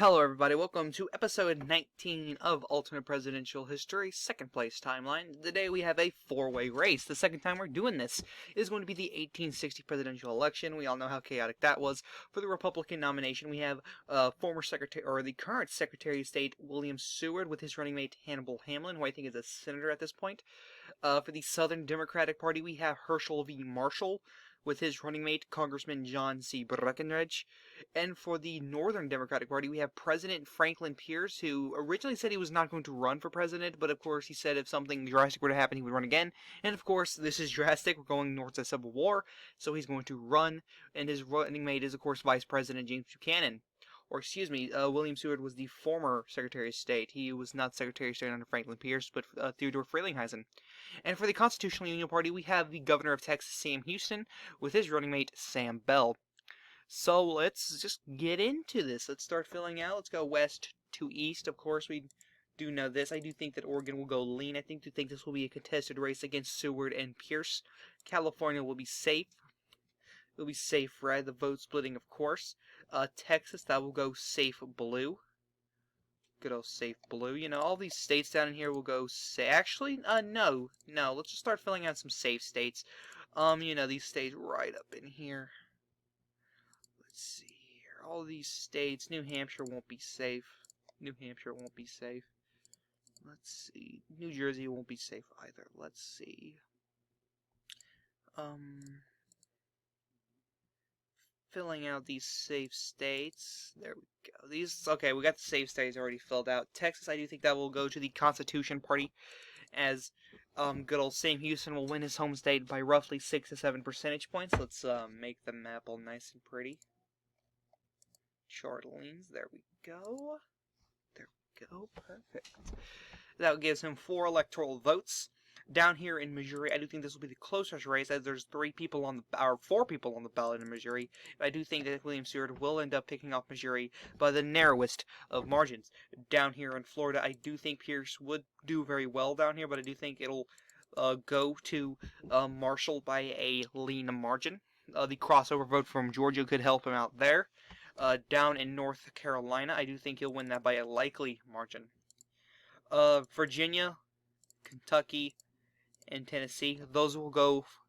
Hello everybody, welcome to episode 19 of Alternate Presidential History, second place timeline. Today we have a four-way race. The second time we're doing this is going to be the 1860 presidential election. We all know how chaotic that was. For the Republican nomination, we have former Secretary, or the current Secretary of State, William Seward, with his running mate Hannibal Hamlin, who I think is a senator at this point. For the Southern Democratic Party, we have Herschel V. Marshall, with his running mate, Congressman John C. Breckinridge. And for the Northern Democratic Party, we have President Franklin Pierce, who originally said he was not going to run for president, but of course he said if something drastic were to happen, he would run again. And of course, this is drastic. We're going towards a civil war, so he's going to run. And his running mate is, of course, Vice President James Buchanan. Or, excuse me, William Seward was the former Secretary of State. He was not Secretary of State under Franklin Pierce, but Theodore Frelinghuysen. And for the Constitutional Union Party, we have the Governor of Texas, Sam Houston, with his running mate, Sam Bell. So let's just get into this. Let's start filling out. Let's go west to east. Of course, we do know this. I do think that Oregon will go lean. I think this will be a contested race against Seward and Pierce. California will be safe. It'll be safe red, the vote splitting, of course. Texas, that will go safe blue. Good old safe blue. You know, all these states down in here will go actually, no. Let's just start filling out some safe states. You know, these states right up in here. Let's see here. All these states. New Hampshire won't be safe. New Hampshire won't be safe. Let's see. New Jersey won't be safe either. Let's see. Filling out these safe states. There we go. Okay, we got the safe states already filled out. Texas, I do think that will go to the Constitution Party, as good old Sam Houston will win his home state by roughly 6 to 7 percentage points. Let's make the map all nice and pretty. Chart leans. There we go. There we go. Perfect. That gives him 4 electoral votes. Down here in Missouri, I do think this will be the closest race, as there's 4 people on the ballot in Missouri. I do think that William Seward will end up picking off Missouri by the narrowest of margins. Down here in Florida, I do think Pierce would do very well down here, but I do think it'll go to Marshall by a lean margin. The crossover vote from Georgia could help him out there. Down in North Carolina, I do think he'll win that by a likely margin. Virginia, Kentucky, and Tennessee.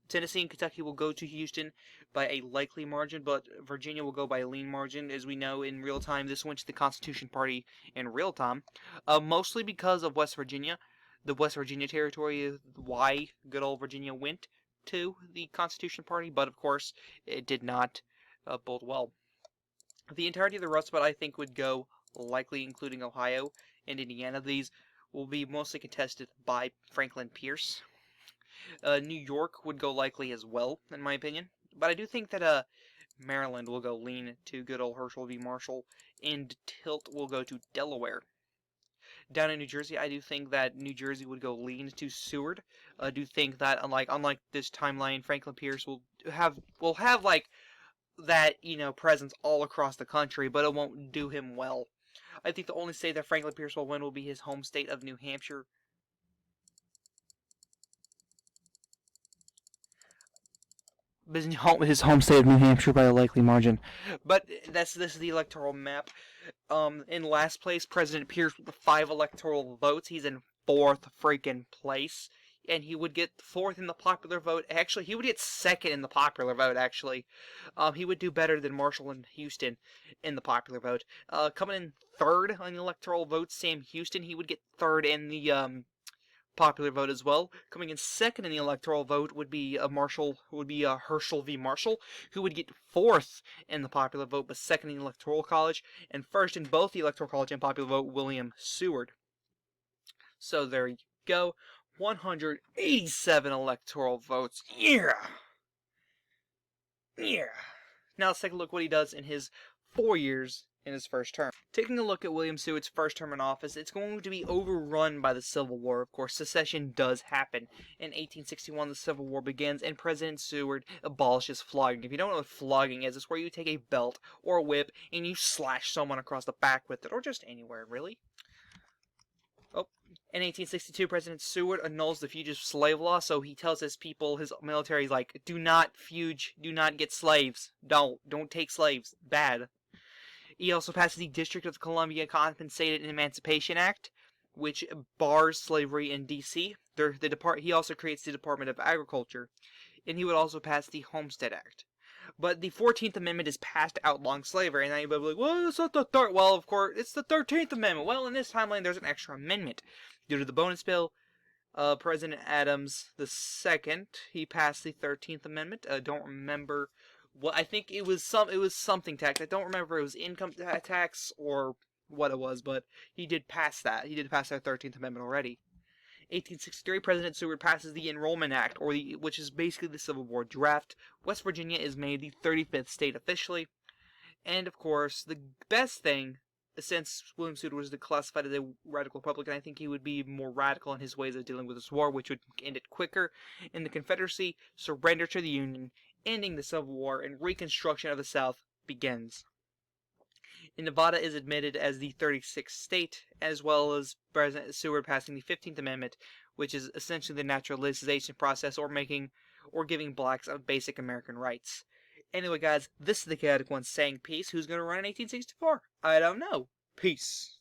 Tennessee and Kentucky will go to Houston by a likely margin, but Virginia will go by a lean margin. As we know, in real time, this went to the Constitution Party in real time. Mostly because of West Virginia. The West Virginia territory is why good old Virginia went to the Constitution Party, but of course, it did not bode well. The entirety of the Rust Belt, I think, would go likely, including Ohio and Indiana. These will be mostly contested by Franklin Pierce. New York would go likely as well, in my opinion. But I do think that Maryland will go lean to good old Herschel V. Marshall, and tilt will go to Delaware. Down in New Jersey, I do think that New Jersey would go lean to Seward. I do think that, unlike this timeline, Franklin Pierce will have like that, presence all across the country, but it won't do him well. I think the only state that Franklin Pierce will win will be his home state of New Hampshire. His home state of New Hampshire by a likely margin. But this is the electoral map. In last place, President Pierce with 5 electoral votes. He's in 4th freaking place. And he would get 4th in the popular vote. Actually, he would get 2nd in the popular vote, actually. He would do better than Marshall and Houston in the popular vote. Coming in 3rd on the electoral vote, Sam Houston. He would get 3rd in the popular vote as well. Coming in 2nd in the electoral vote would be Herschel V. Marshall, who would get 4th in the popular vote, but 2nd in the electoral college. And 1st in both the electoral college and popular vote, William Seward. So there you go. 187 electoral votes. Yeah! Now let's take a look what he does in his 4 years in his first term. Taking a look at William Seward's first term in office, it's going to be overrun by the Civil War. Of course, secession does happen. In 1861, the Civil War begins, and President Seward abolishes flogging. If you don't know what flogging is, it's where you take a belt or a whip and you slash someone across the back with it, or just anywhere, really. In 1862, President Seward annuls the fugitive slave law, so he tells his people, his military, do not get slaves. Don't take slaves. Bad. He also passed the District of Columbia Compensated Emancipation Act, which bars slavery in D.C. He also creates the Department of Agriculture, and he would also pass the Homestead Act. But the 14th Amendment is passed outlawing slavery, and now you'll be like, well, it's not the third. Well, of course, it's the 13th Amendment. Well, in this timeline, there's an extra amendment. Due to the bonus bill, President Adams II, he passed the 13th Amendment. I don't remember what. I think it was something tax. I don't remember if it was income tax or what it was, but he did pass that. He did pass that 13th Amendment already. 1863, President Seward passes the Enrollment Act, which is basically the Civil War draft. West Virginia is made the 35th state officially. And, of course, the best thing, since William Seward was classified as a radical Republican, I think he would be more radical in his ways of dealing with this war, which would end it quicker, and the Confederacy surrender to the Union, ending the Civil War, and Reconstruction of the South begins. And Nevada is admitted as the 36th state, as well as President Seward passing the 15th Amendment, which is essentially the naturalization process, or giving blacks basic American rights. Anyway, guys, this is the Chaotic One saying peace. Who's going to run in 1864? I don't know. Peace.